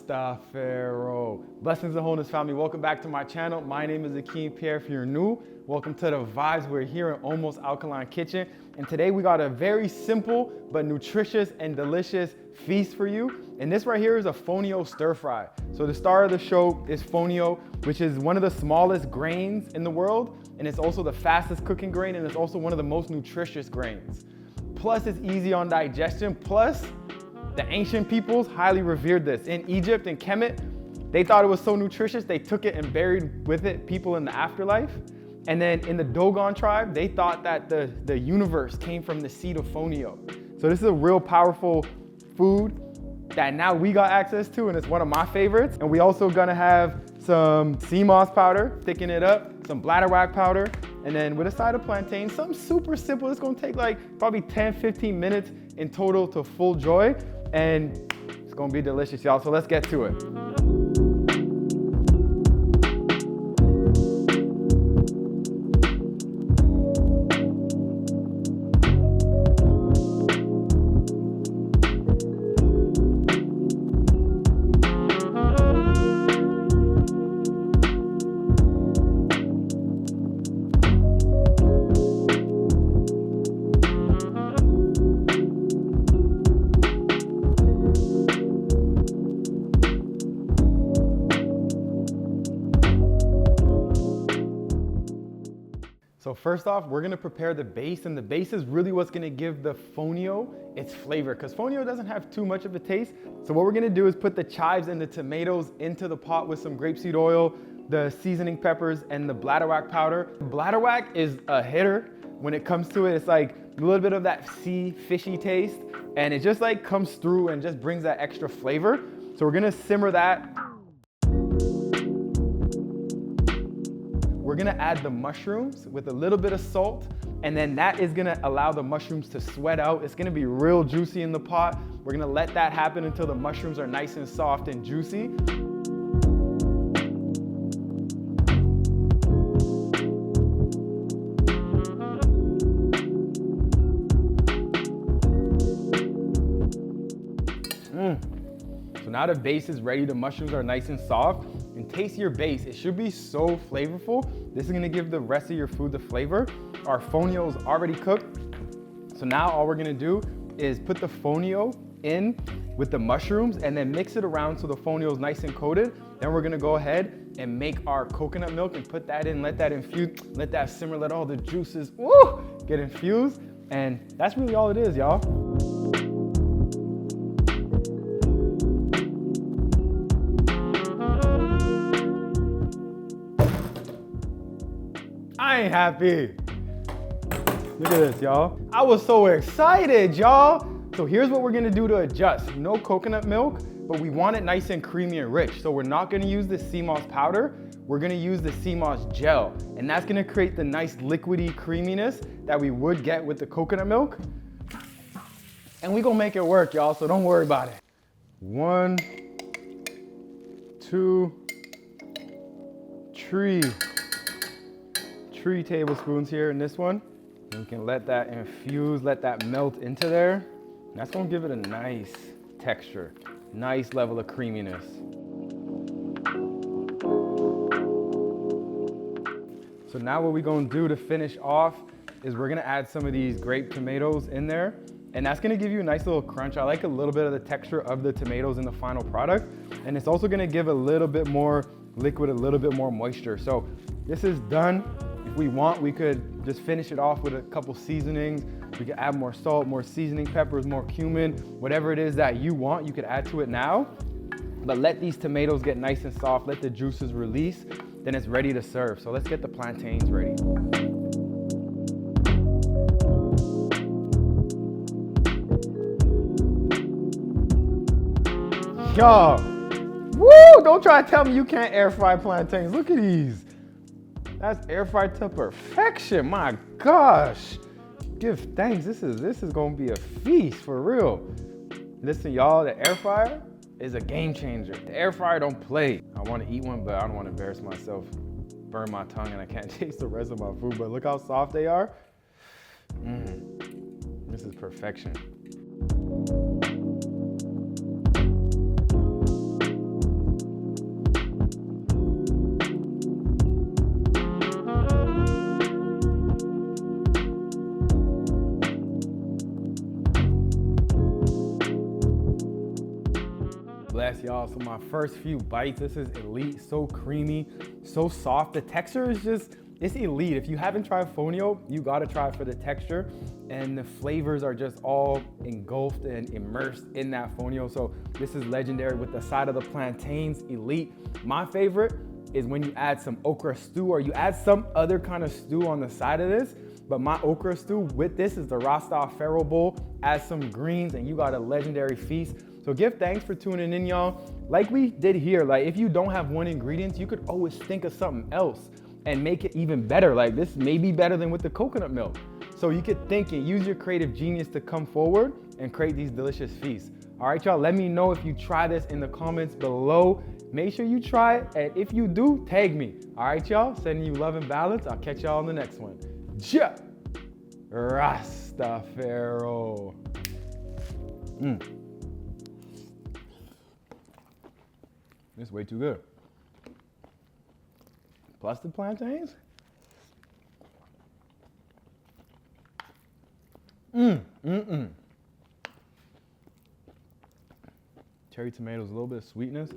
Rastafaro. Blessings and wholeness, family. Welcome back to my channel. My name is Akeem. Pierre, if you're new, welcome to the vibes. We're here in Almost Alkaline Kitchen. And today we got a very simple but nutritious and delicious feast for you. And this right here is a fonio stir-fry. So the star of the show is fonio, which is one of the smallest grains in the world. And it's also the fastest cooking grain. And it's also one of the most nutritious grains. Plus it's easy on digestion. Plus the ancient peoples highly revered this. In Egypt and Kemet, they thought it was so nutritious, they took it and buried with it people in the afterlife. And then in the Dogon tribe, they thought that the universe came from the seed of fonio. So this is a real powerful food that now we got access to, and it's one of my favorites. And we also gonna have some sea moss powder, thicken it up, some bladderwrack powder, and then with a side of plantain, something super simple. It's gonna take like probably 10, 15 minutes in total to full joy. And it's gonna be delicious, y'all. So let's get to it. So first off, we're gonna prepare the base, and the base is really what's gonna give the fonio its flavor, because fonio doesn't have too much of a taste. So what we're gonna do is put the chives and the tomatoes into the pot with some grapeseed oil, the seasoning peppers, and the bladderwrack powder. Bladderwrack is a hitter when it comes to it. It's like a little bit of that sea fishy taste, and it just like comes through and just brings that extra flavor. So we're gonna simmer that. We're gonna add the mushrooms with a little bit of salt, and then that is gonna allow the mushrooms to sweat out. It's gonna be real juicy in the pot. We're gonna let that happen until the mushrooms are nice and soft and juicy. So now the base is ready, the mushrooms are nice and soft. And taste your base, it should be so flavorful. This is gonna give the rest of your food the flavor. Our fonio is already cooked. So now all we're gonna do is put the fonio in with the mushrooms and then mix it around so the fonio is nice and coated. Then we're gonna go ahead and make our coconut milk and put that in, let that infuse, let that simmer, let all the juices get infused. And that's really all it is, y'all. I ain't happy. Look at this, y'all. I was so excited, y'all. So here's what we're gonna do to adjust. No coconut milk, but we want it nice and creamy and rich. So we're not gonna use the sea moss powder. We're gonna use the sea moss gel. And that's gonna create the nice liquidy creaminess that we would get with the coconut milk. And we gonna make it work, y'all, so don't worry about it. 1, 2, 3 tablespoons here in this one. And we can let that infuse, let that melt into there. And that's gonna give it a nice texture, nice level of creaminess. So now what we're gonna do to finish off is we're gonna add some of these grape tomatoes in there. And that's gonna give you a nice little crunch. I like a little bit of the texture of the tomatoes in the final product. And it's also gonna give a little bit more liquid, a little bit more moisture. So this is done. If we want, we could just finish it off with a couple seasonings. We could add more salt, more seasoning peppers, more cumin, whatever it is that you want, you could add to it now. But let these tomatoes get nice and soft, let the juices release, then it's ready to serve. So let's get the plantains ready. Y'all, woo! Don't try to tell me you can't air fry plantains. Look at these. That's air fried to perfection. My gosh. Give thanks. This is gonna be a feast for real. Listen, y'all, the air fryer is a game changer. The air fryer don't play. I wanna eat one, but I don't wanna embarrass myself, burn my tongue, and I can't taste the rest of my food. But look how soft they are. This is perfection. best, y'all. So my first few bites, this is elite, so creamy, so soft. The texture is just, it's elite. If you haven't tried fonio, you gotta try it for the texture, and the flavors are just all engulfed and immersed in that fonio. So this is legendary with the side of the plantains, elite. My favorite is when you add some okra stew, or you add some other kind of stew on the side of this. But my okra stew with this is the Rasta Pharaoh bowl. Add some greens and you got a legendary feast. So give thanks for tuning in, y'all. Like we did here, like if you don't have one ingredient, you could always think of something else and make it even better. Like this may be better than with the coconut milk. So you could think and use your creative genius to come forward and create these delicious feasts. All right, y'all, let me know if you try this in the comments below. Make sure you try it, and if you do, tag me. All right, y'all, sending you love and balance. I'll catch y'all on the next one. Ja, Rasta Pharaoh. It's way too good. Plus the plantains. Cherry tomatoes, a little bit of sweetness.